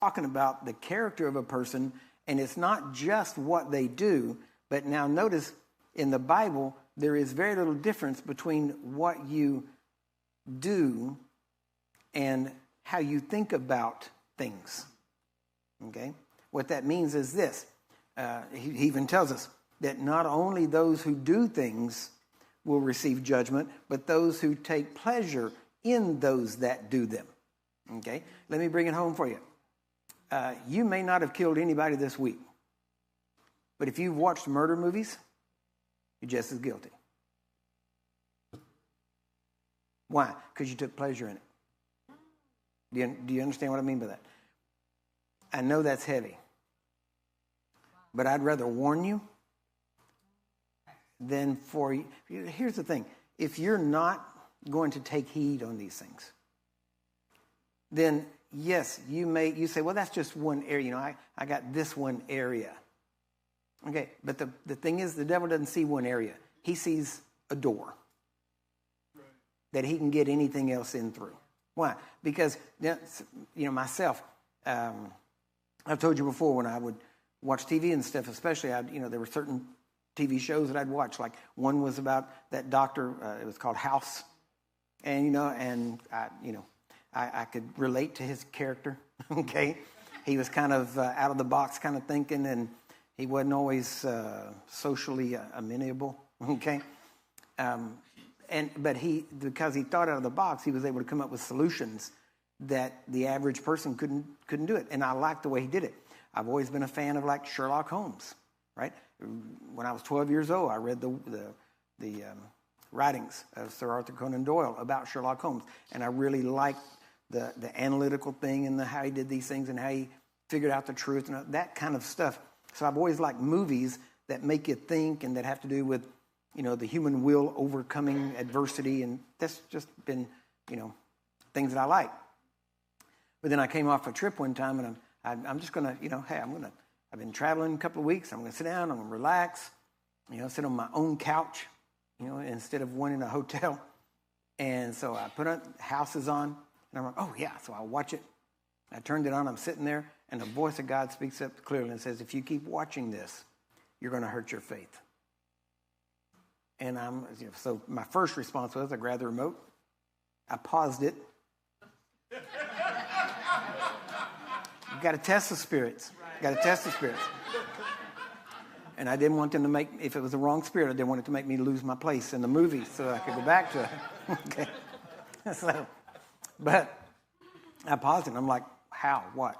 talking about the character of a person, and it's not just what they do, but now notice in the Bible, there is very little difference between what you do and how you think about things. Okay? What that means is this. He even tells us that not only those who do things will receive judgment, but those who take pleasure in those that do them. Okay? Let me bring it home for you. You may not have killed anybody this week, but if you've watched murder movies, you're just as guilty. Why? Because you took pleasure in it. Do you understand what I mean by that? I know that's heavy, but I'd rather warn you than for you. Here's the thing. If you're not going to take heed on these things, then yes, you say, well, that's just one area. I got this one area. Okay, but the thing is, the devil doesn't see one area. He sees a door that he can get anything else in through. Why? Because, myself, I've told you before, when I would watch TV and stuff, especially, there were certain TV shows that I'd watch. Like one was about that doctor. It was called House, and I could relate to his character. Okay, he was kind of out of the box kind of thinking, and he wasn't always socially amenable. Okay, but because he thought out of the box, he was able to come up with solutions that the average person couldn't do it. And I liked the way he did it. I've always been a fan of like Sherlock Holmes, right? When I was 12 years old, I read the writings of Sir Arthur Conan Doyle about Sherlock Holmes, and I really liked the analytical thing and how he did these things and how he figured out the truth and that kind of stuff. So I've always liked movies that make you think and that have to do with, the human will overcoming adversity, and that's just been, things that I like. But then I came off a trip one time, and I'm just going to, I've been traveling a couple of weeks. I'm going to sit down. I'm going to relax, sit on my own couch, instead of one in a hotel. And so I put Houses on, and I'm like, oh, yeah. So I watch it. I turned it on. I'm sitting there, and the voice of God speaks up clearly and says, if you keep watching this, you're going to hurt your faith. And so my first response was I grabbed the remote. I paused it. You got to test the spirits. And I didn't want them to if it was the wrong spirit, I didn't want it to make me lose my place in the movie so I could go back to it. Okay. But I paused it and I'm like, how? What?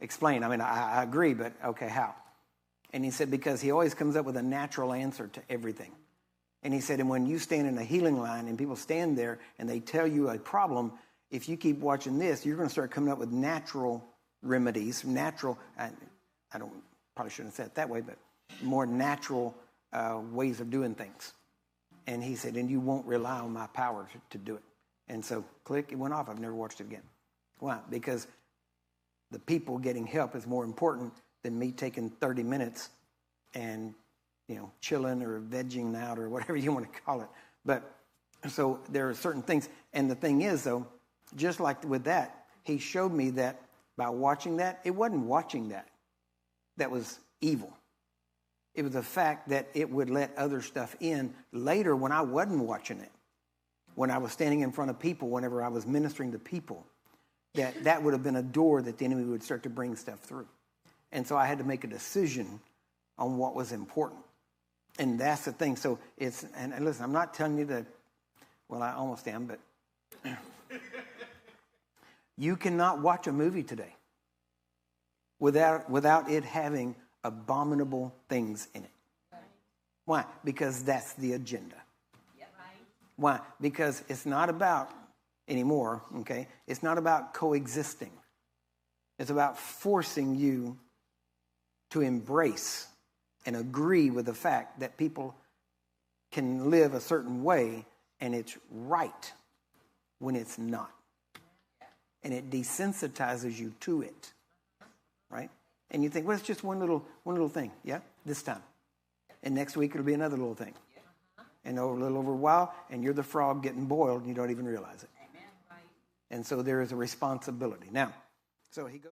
Explain. I agree, but okay, how? And he said, because he always comes up with a natural answer to everything. And he said, and when you stand in a healing line and people stand there and they tell you a problem, if you keep watching this, you're going to start coming up with natural remedies, I probably shouldn't have said it that way, but more natural ways of doing things. And he said, and you won't rely on my power to do it. And so, click, it went off. I've never watched it again. Why? Because the people getting help is more important than me taking 30 minutes and, chilling or vegging out or whatever you want to call it. But so there are certain things. And the thing is, though, just like with that, he showed me that by watching that, it wasn't watching that was evil. It was the fact that it would let other stuff in later when I wasn't watching it. When I was standing in front of people, whenever I was ministering to people, that would have been a door that the enemy would start to bring stuff through. And so I had to make a decision on what was important. And that's the thing. So and listen, I'm not telling you that, well, I almost am, but you cannot watch a movie today without it having abominable things in it. Why? Because that's the agenda. Why? Because it's not about anymore, okay? It's not about coexisting. It's about forcing you to embrace and agree with the fact that people can live a certain way and it's right when it's not. And it desensitizes you to it, right? And you think, well, it's just one little thing, yeah, this time. And next week it'll be another little thing. And a little over a while, and you're the frog getting boiled and you don't even realize it. And so there is a responsibility. Now, so he goes.